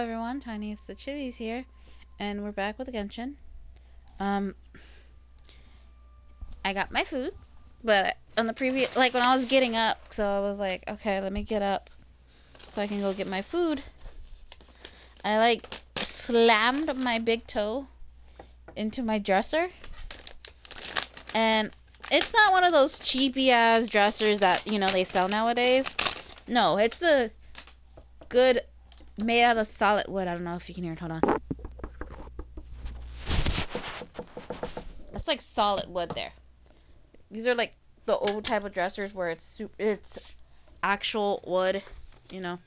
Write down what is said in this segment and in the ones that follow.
everyone, Tiniestofchibis here, and we're back with Genshin. Um, I got my food, but on the previous, like when I was getting up, so I was like, okay, let me get up so I can go get my food. I like slammed my big toe into my dresser, and it's not one of those cheapy ass dressers that they sell nowadays. No, it's the good made out of solid wood. I don't know if you can hear it. Hold on. It's like solid wood there. These are like the old type of dressers where it's actual wood, you know.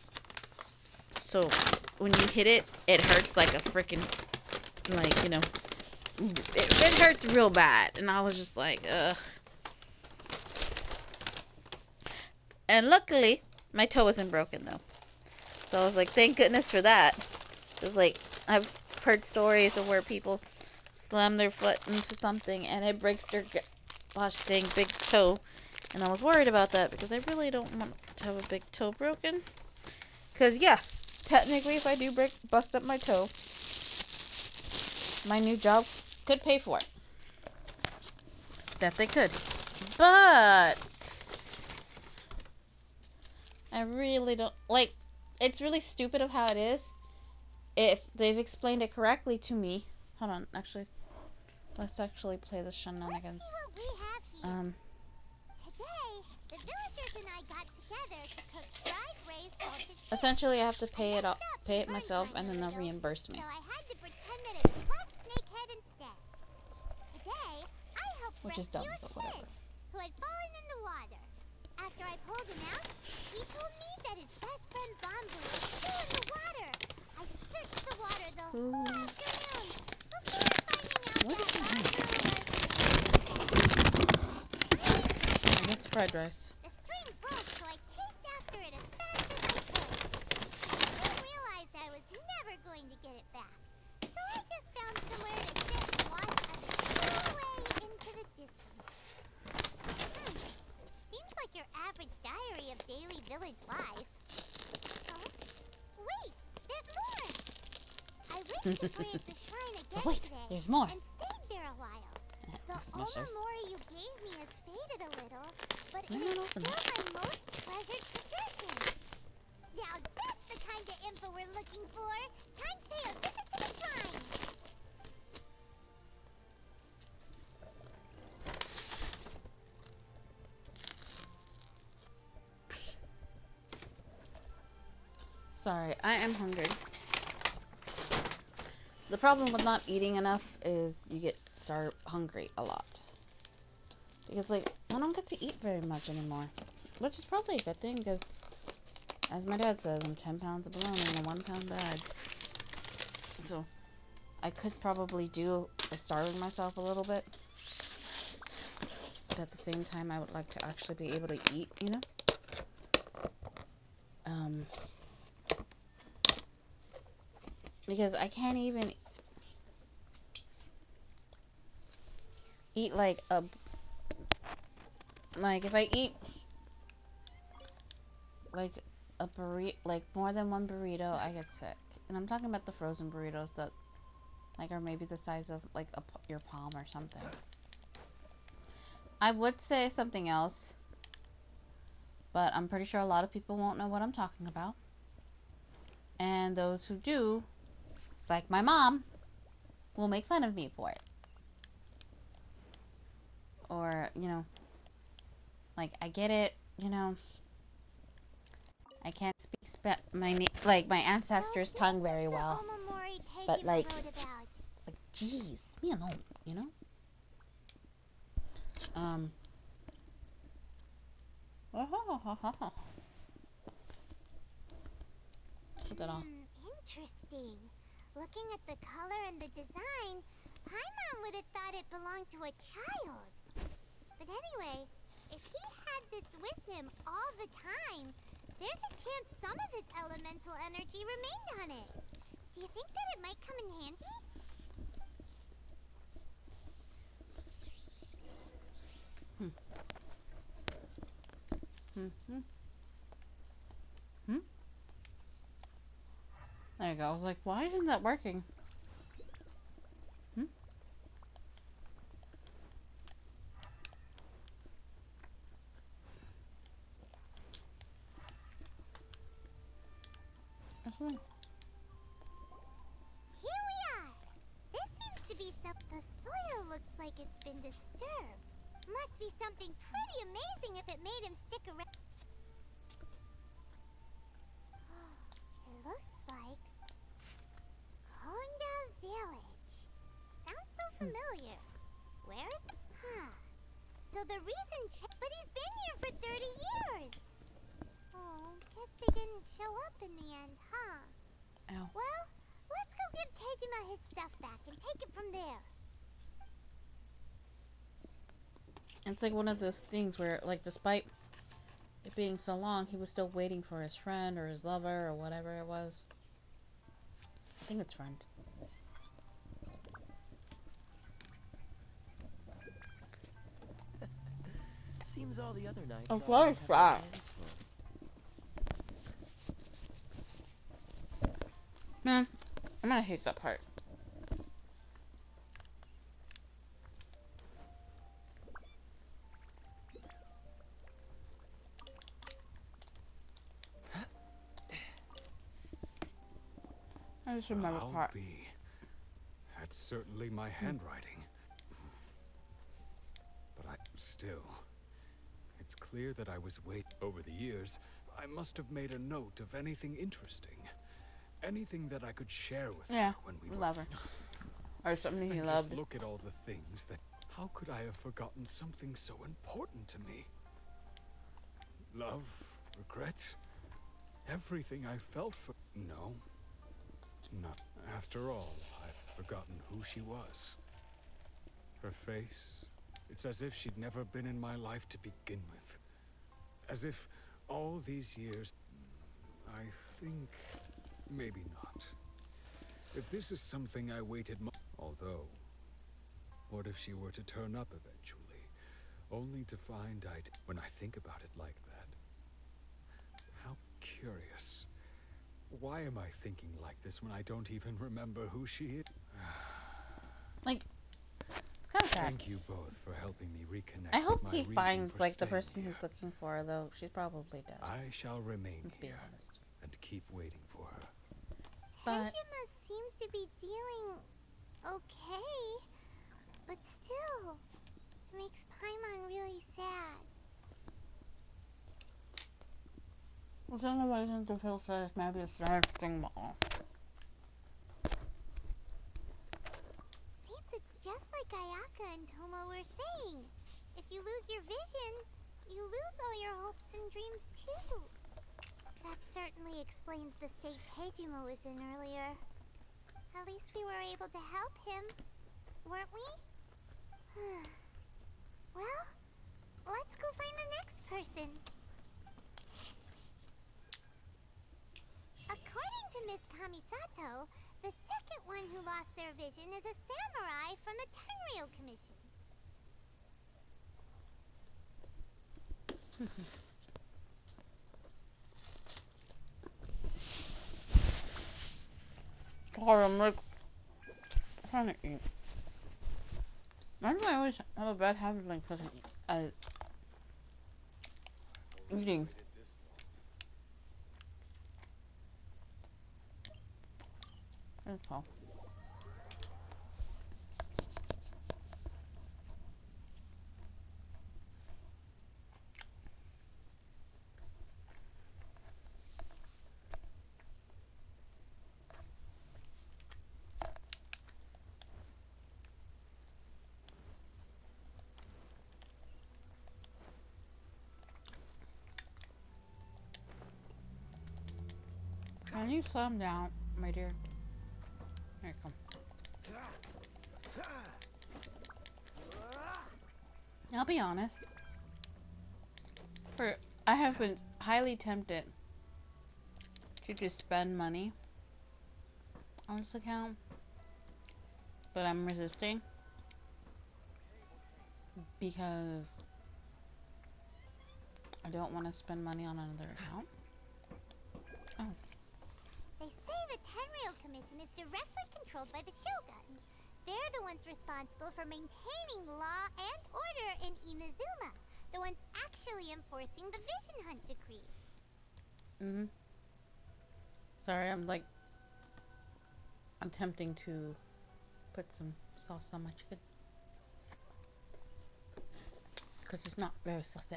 So when you hit it, it hurts like a freaking, like, it hurts real bad. And I was just like, ugh. And luckily, my toe wasn't broken though. So I was like, thank goodness for that. Because like, I've heard stories of where people slam their foot into something and it breaks their gosh dang big toe. And I was worried about that because I really don't want to have a big toe broken. Because yes, technically if I do bust up my toe, my new job could pay for it. That they could. But I really don't like, it's really stupid of how it is. If they've explained it correctly to me. Hold on, actually. Let's actually play the shenanigans. Today, the villagers and I got together to cook fried raised salted fish. Essentially, I have to pay it myself, and then they'll reimburse me. So I had to pretend that it was black snakehead instead. Today, I helped rescue a kid who had fallen in the water. After I pulled him out, he told me that his best friend Bamboo was still in the water. I searched the water the whole afternoon before finding out that Bamboo was I guess fried rice. The string broke, so I chased after it as fast as I could. I soon realized I was never going to get it back, so I just found somewhere to sit and watch as it flew away into the distance. Seems like your average diary of daily village life. Huh? Wait, there's more! I went to brave the shrine again today there's more. And stayed there a while. The Omamori you gave me has faded a little, but it is still my most treasured possession. Now that's the kind of info we're looking for. Time to pay a visit to the shrine. Sorry, I am hungry. The problem with not eating enough is you start hungry a lot. Because, like, I don't get to eat very much anymore. Which is probably a good thing, because, as my dad says, I'm 10 pounds of bologna in a 1 pound bag. So, I could probably do starving myself a little bit. But at the same time, I would like to actually be able to eat, you know? Because I can't even eat like if I eat like a burrito, like more than one burrito, I get sick. And I'm talking about the frozen burritos that like are maybe the size of like your palm or something. I would say something else, but I'm pretty sure a lot of people won't know what I'm talking about. And those who do, like my mom, will make fun of me for it. Or, like, I get it, I can't speak my ancestors' tongue very well. But, like, it's like, geez, leave me alone, you know? Put that on. Interesting. Looking at the color and the design, Paimon would have thought it belonged to a child. But anyway, if he had this with him all the time, there's a chance some of his elemental energy remained on it. Do you think that it might come in handy? There you go. I was like, why isn't that working? Hmm? That's fine. Here we are. This seems to be some. The soil looks like it's been disturbed. Must be something pretty amazing if it made him stick around. It looks like Honda Village. Sounds so familiar. Where is it? Huh. So the reason, but he's been here for 30 years. Oh, guess they didn't show up in the end, huh? Ow. Well, let's go give Tejima his stuff back and take it from there. It's like one of those things where, like, despite it being so long, he was still waiting for his friend or his lover or whatever it was. I think it's friend. Seems all the other nights. Of course, that. Man, I'm gonna hate that part. I just remember the part. That's certainly my handwriting. But still, it's clear that I was over the years. I must have made a note of anything interesting, anything that I could share with her when we were. Love her. Or something he loved. Just look at all the things that. How could I have forgotten something so important to me? Love, regret, everything I felt for. No. Not after all, I've forgotten who she was. Her face, it's as if she'd never been in my life to begin with. As if all these years, I think, maybe not. If this is something I waited although, what if she were to turn up eventually, only to find when I think about it like that. How curious. Why am I thinking like this when I don't even remember who she is? Like, kind of sad. Thank you both for helping me reconnect. I hope with he my finds reason for like the staying person here. he's looking for, though she's probably dead. I shall remain Let's be here honest. and keep waiting for her. But Tejima seems to be dealing okay, but still, it makes Paimon really sad. what's the only reason to feel sad? Maybe it's the next thing more. Seems it's just like Ayaka and Toma were saying. If you lose your vision, you lose all your hopes and dreams too. That certainly explains the state Tejima was in earlier. At least we were able to help him, weren't we? Well, let's go find the next person. According to Miss Kamisato, the second one who lost their vision is a samurai from the Tenryou Commission. God, I'm like trying to eat. Why do I always have a bad habit like eating? That's all. Can you slow him down, my dear? Here you come. I'll be honest. I have been highly tempted to just spend money on this account, but I'm resisting because I don't want to spend money on another account. Oh. They say the Tenryou Commission is directly controlled by the Shogun. They're the ones responsible for maintaining law and order in Inazuma. The ones actually enforcing the Vision Hunt Decree. Sorry, I'm attempting to put some sauce on my chicken. Because it's not very saucy.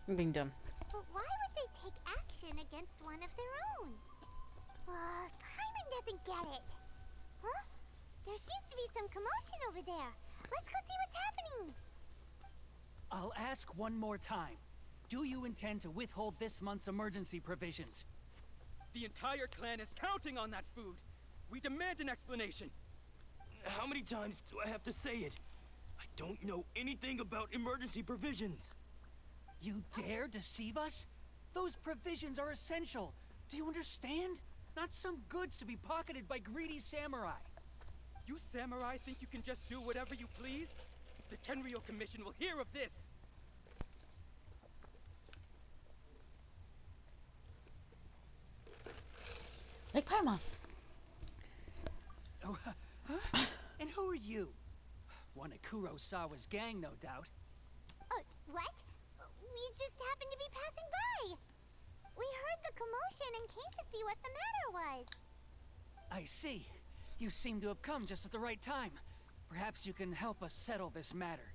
I'm being dumb. But why would they take action against one of their own? Paimon doesn't get it. Huh? There seems to be some commotion over there. Let's go see what's happening. I'll ask one more time. Do you intend to withhold this month's emergency provisions? The entire clan is counting on that food. We demand an explanation. How many times do I have to say it? I don't know anything about emergency provisions. You dare deceive us? Those provisions are essential. Do you understand? Not some goods to be pocketed by greedy samurai. You samurai think you can just do whatever you please? The Tenryou Commission will hear of this. Like Paimon. Oh, huh? And who are you? One of Kurosawa's gang, no doubt. What? We just happened to be passing by. We heard the commotion and came to see what the matter was. I see. You seem to have come just at the right time. Perhaps you can help us settle this matter.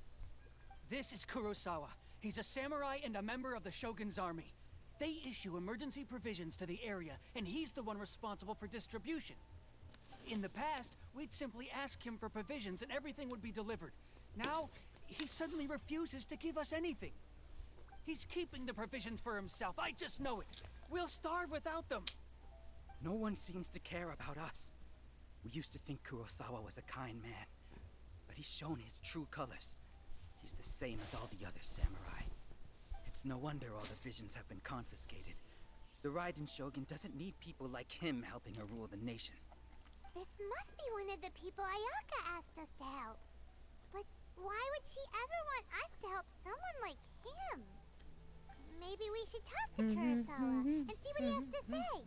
This is Kurosawa. He's a samurai and a member of the Shogun's army. They issue emergency provisions to the area, and he's the one responsible for distribution. In the past, we'd simply ask him for provisions and everything would be delivered. Now, he suddenly refuses to give us anything. He's keeping the provisions for himself. I just know it. We'll starve without them. No one seems to care about us. We used to think Kurosawa was a kind man, but he's shown his true colors. He's the same as all the other samurai. It's no wonder all the visions have been confiscated. The Raiden Shogun doesn't need people like him helping her rule the nation. This must be one of the people Ayaka asked us to help. But why would she ever want us to help someone like him? Maybe we should talk to Kurosawa and see what he has to say.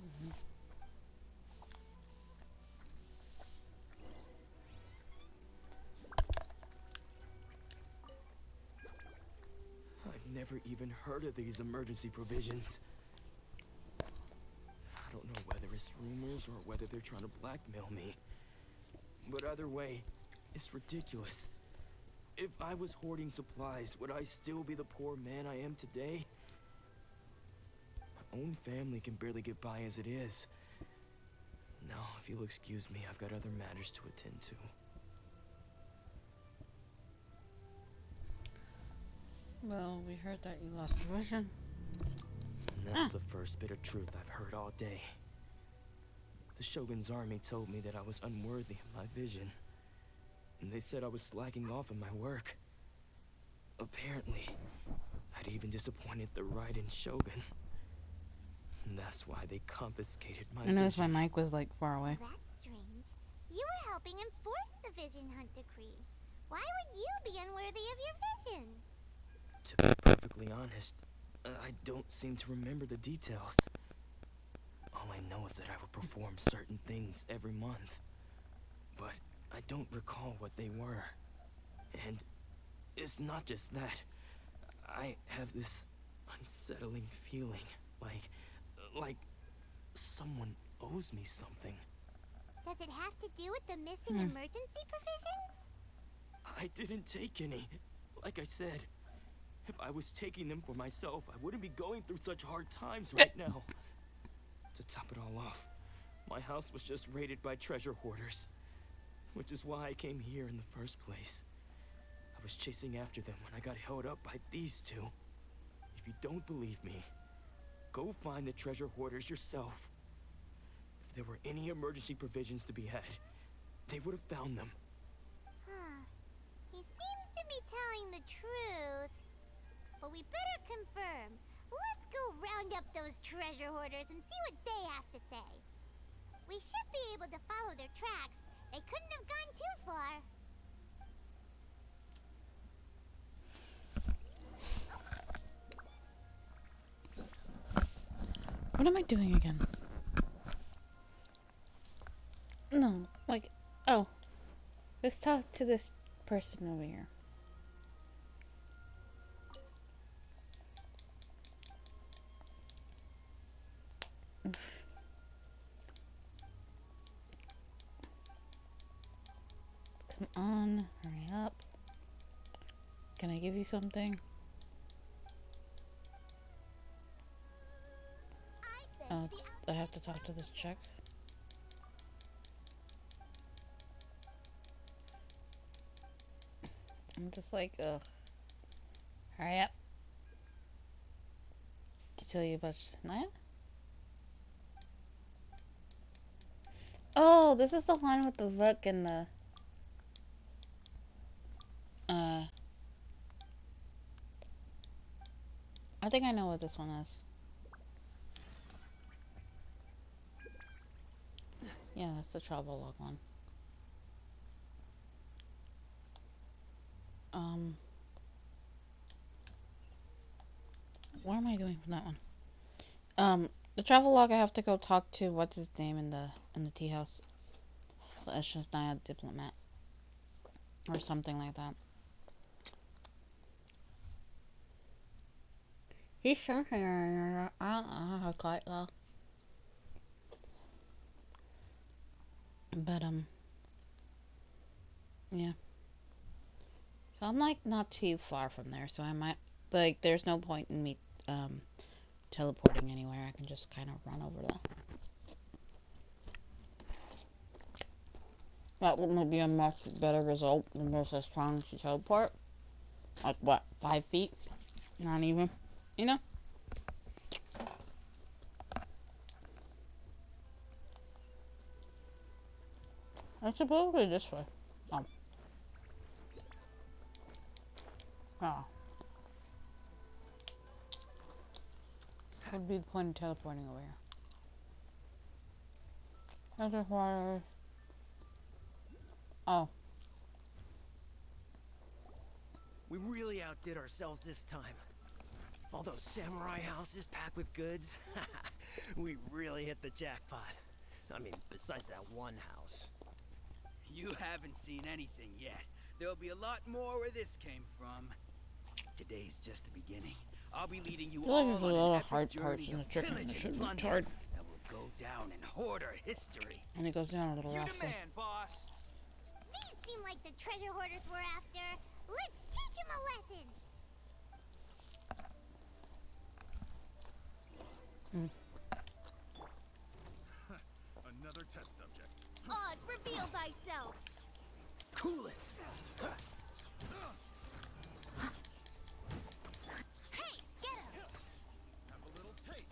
I've never even heard of these emergency provisions. I don't know whether it's rumors or whether they're trying to blackmail me. But either way, it's ridiculous. If I was hoarding supplies, would I still be the poor man I am today? My own family can barely get by as it is. Now, if you'll excuse me, I've got other matters to attend to. Well, we heard that you lost your vision. And that's the first bit of truth I've heard all day. The Shogun's army told me that I was unworthy of my vision. And they said I was slacking off in my work. Apparently, I'd even disappointed the Raiden Shogun. And that's why they confiscated my vision. I noticed my mic was far away. That's strange. You were helping enforce the Vision Hunt Decree. Why would you be unworthy of your vision? To be perfectly honest, I don't seem to remember the details. All I know is that I would perform certain things every month. But I don't recall what they were. And it's not just that. I have this unsettling feeling, like someone owes me something. Does it have to do with the missing emergency provisions? I didn't take any. Like I said, if I was taking them for myself, I wouldn't be going through such hard times right now. To top it all off, my house was just raided by treasure hoarders, which is why I came here in the first place. I was chasing after them when I got held up by these two. If you don't believe me, go find the treasure hoarders yourself. If there were any emergency provisions to be had, they would have found them. He seems to be telling the truth. But we better confirm. Let's go round up those treasure hoarders and see what they have to say. We should be able to follow their tracks. They couldn't have gone too far. What am I doing again? No, like, oh. Let's talk to this person over here. Come on, hurry up. Can I give you something? Oh, I have to talk to this chick. I'm just like, ugh. Hurry up. To tell you about Naya? Oh, this is the one with the book and the I think I know what this one is. Yeah, that's the travel log one. What am I doing from that one? The travel log, I have to go talk to what's his name in the tea house. So it's just not a diplomat or something like that. He's something. I don't know how quite well. But yeah. So I'm like not too far from there, so I might like. There's no point in me teleporting anywhere. I can just kind of run over there. That would be a much better result than just as trying to teleport. Like what, 5 feet? Not even, you know? It's supposed to be this way. Oh. Oh. What would be the point of teleporting over here? That's water. Oh. We really outdid ourselves this time. All those samurai houses packed with goods. We really hit the jackpot. I mean, besides that one house. You haven't seen anything yet. There'll be a lot more where this came from. Today's just the beginning. I'll be leading you all on an epic journey of pillage and plunder that will go down in Hoarder history. And it goes down a little You faster. demand, boss. These seem like the treasure hoarders we're after. Let's teach them a lesson. Another test subject. Oz, reveal thyself. Cool it. Hey, get him. Have a little taste.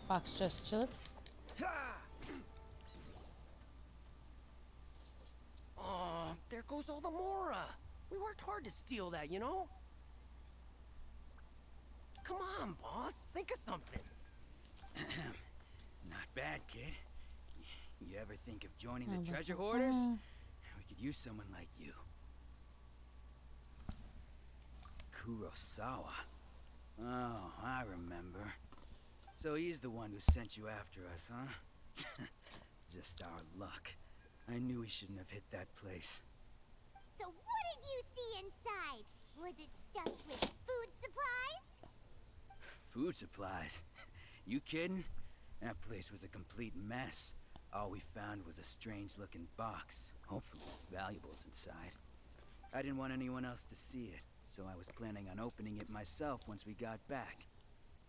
Fox just chilled. Oh, there goes all the Mora. We worked hard to steal that, you know? Come on, boss. Think of something. Not bad, kid. You ever think of joining the treasure hoarders? We could use someone like you. Kurosawa. Oh, I remember. So he's the one who sent you after us, huh? Just our luck. I knew we shouldn't have hit that place. So what did you see inside? Was it stuffed with food supplies? Food supplies? You kidding? That place was a complete mess. All we found was a strange-looking box, hopefully with valuables inside. I didn't want anyone else to see it, so I was planning on opening it myself once we got back.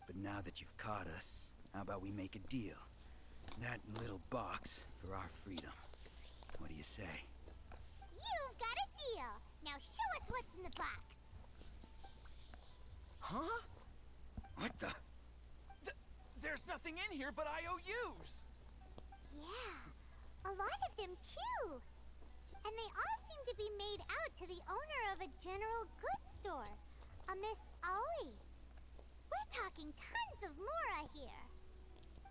But now that you've caught us, how about we make a deal? That little box for our freedom. What do you say? You've got a deal. Now show us what's in the box. Huh? What the? There's nothing in here but IOUs. Yeah, a lot of them too. And they all seem to be made out to the owner of a general goods store, a Miss Owing. We're talking tons of Mora here.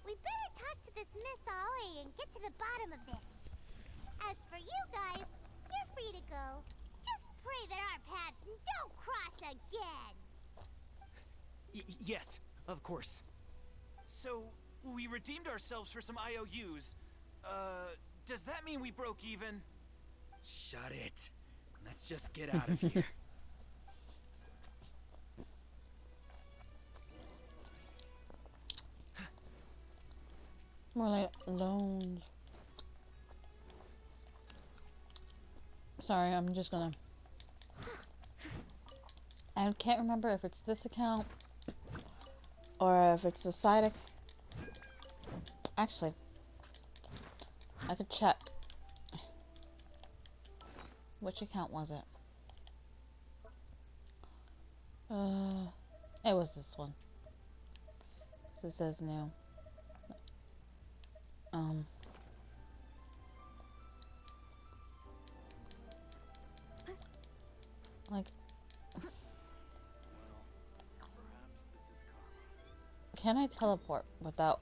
We better talk to this Miss Owing and get to the bottom of this. As for you guys, you're free to go. Just pray that our paths don't cross again. Yes, of course. So, we redeemed ourselves for some IOUs. Does that mean we broke even? Shut it. Let's just get out of here. More like loans. Sorry, I'm just gonna... I can't remember if it's this account or if it's the side Actually, I could check. Which account was it? It was this one. So it says new. Like, can I teleport without...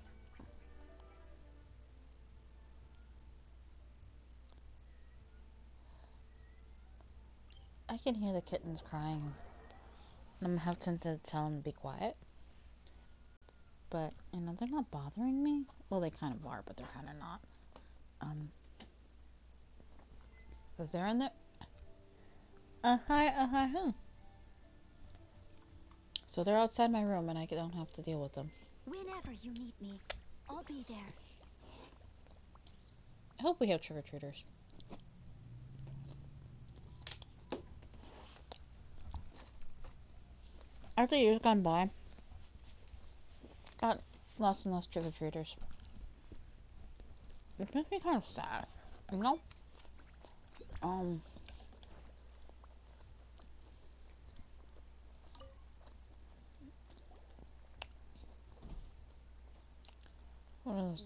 I can hear the kittens crying. I'm gonna have to tell them to be quiet. But, you know, they're not bothering me. Well, they kind of are, but they're kind of not. Because they're in there. Hi. So they're outside my room and I don't have to deal with them. Whenever you need me, I'll be there. I hope we have trick-or-treaters. After years gone by, got less and less trick-or-treaters. Which makes me kind of sad, you know?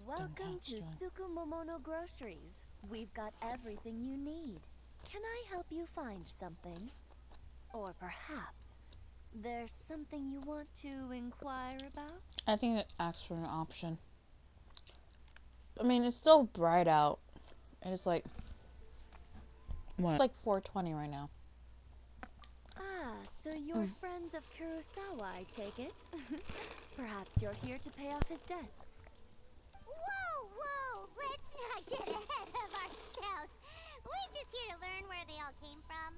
Welcome to Tsukumomono Groceries. We've got everything you need. Can I help you find something? Or perhaps there's something you want to inquire about? I think it asks for an option. I mean, it's still bright out. It's like... what? It's like 4:20 right now. Ah, so you're friends of Kurosawa, I take it? Perhaps you're here to pay off his debts. Whoa! Let's not get ahead of ourselves. We're just here to learn where they all came from.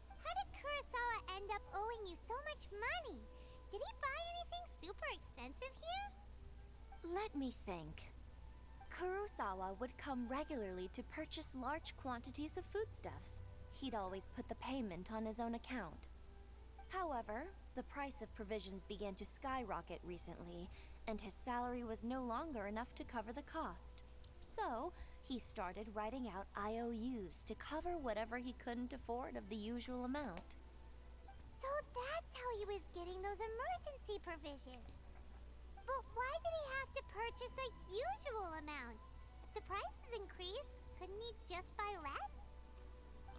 How did Kurosawa end up owing you so much money? Did he buy anything super expensive here? Let me think. Kurosawa would come regularly to purchase large quantities of foodstuffs. He'd always put the payment on his own account. However, the price of provisions began to skyrocket recently, and his salary was no longer enough to cover the cost. So, he started writing out IOUs to cover whatever he couldn't afford of the usual amount. So that's how he was getting those emergency provisions. But why did he have to purchase a usual amount? If the prices increased, couldn't he just buy less?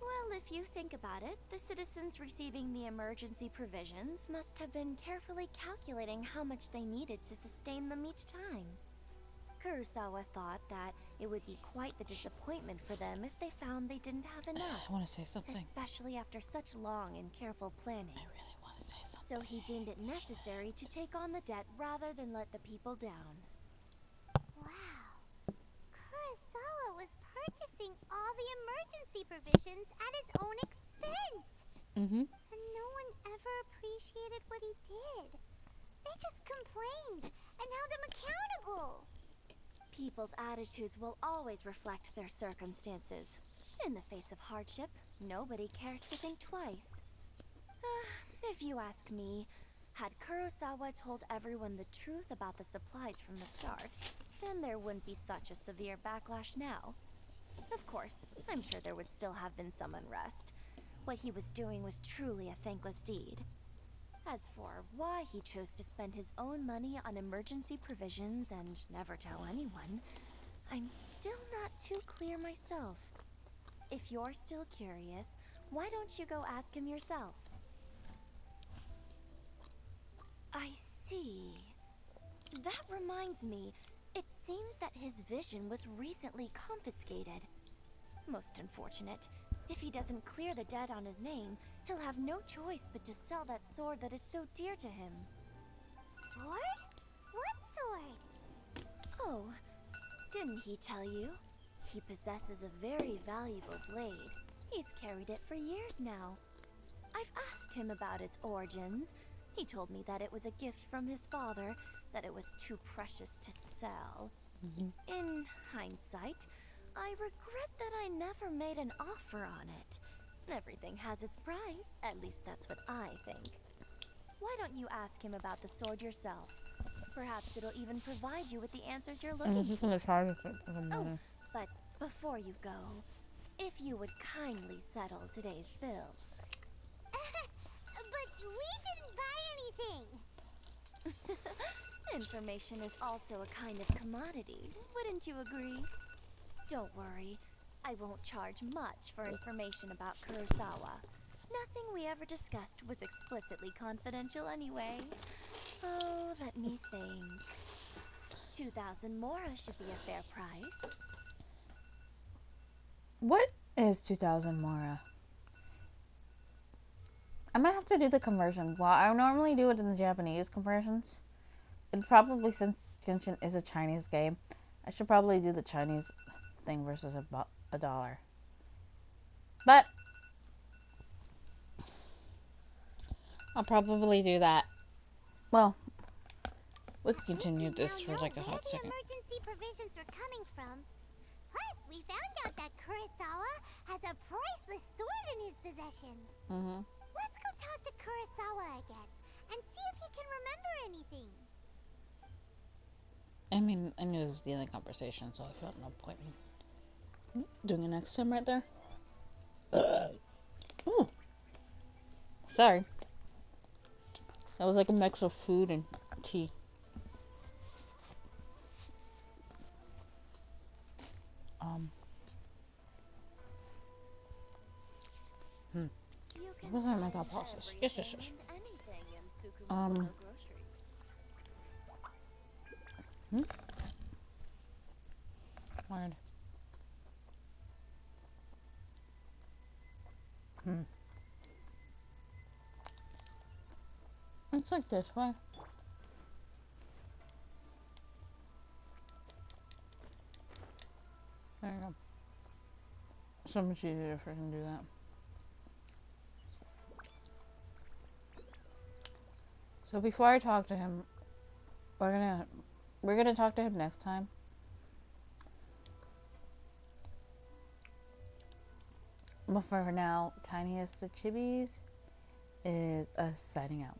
Well, if you think about it, the citizens receiving the emergency provisions must have been carefully calculating how much they needed to sustain them each time. Kurosawa thought that it would be quite the disappointment for them if they found they didn't have enough. I want to say something. Especially after such long and careful planning. I really want to say something. So he deemed it necessary to take on the debt rather than let the people down. Wow. Kurosawa was purchasing all the emergency provisions at his own expense. And no one ever appreciated what he did. They just complained and held him accountable. People's attitudes will always reflect their circumstances. In the face of hardship, nobody cares to think twice. If you ask me, had Kurosawa told everyone the truth about the supplies from the start, then there wouldn't be such a severe backlash now. Of course, I'm sure there would still have been some unrest. What he was doing was truly a thankless deed. As for why he chose to spend his own money on emergency provisions and never tell anyone, I'm still not too clear myself. If you're still curious, why don't you go ask him yourself? I see. That reminds me, it seems that his vision was recently confiscated. Most unfortunate. If he doesn't clear the debt on his name, he'll have no choice but to sell that sword that is so dear to him. sword? What sword? Oh, didn't he tell you? He possesses a very valuable blade. He's carried it for years now. I've asked him about its origins. He told me that it was a gift from his father, that it was too precious to sell. In hindsight, I regret that I never made an offer on it. Everything has its price, at least that's what I think. Why don't you ask him about the sword yourself? Perhaps it'll even provide you with the answers you're looking for. Oh, but before you go, if you would kindly settle today's bill. But we didn't buy anything! Information is also a kind of commodity, wouldn't you agree? Don't worry, I won't charge much for information about Kurosawa. Nothing we ever discussed was explicitly confidential anyway. Oh, let me think. 2,000 mora should be a fair price. What is 2,000 mora? I'm gonna have to do the conversion. Well, I normally do it in the Japanese conversions. And probably since Genshin is a Chinese game, I should probably do the Chinese thing versus a dollar. But I'll probably do that. Well, we can continue this for like a hot second. Where the emergency provisions were coming from. Plus, we found out that Kurosawa has a priceless sword in his possession. Let's go talk to Kurosawa again and see if he can remember anything. I mean, I knew it was the end of the conversation, so I felt no point in doing it next time right there. Ooh. Sorry. That was like a mix of food and tea. What was my thought process? Yes. Weird. It's like this way. There you go. So much easier if I can do that. So before I talk to him, we're gonna talk to him next time. But for now, Tiniestofchibis is signing out.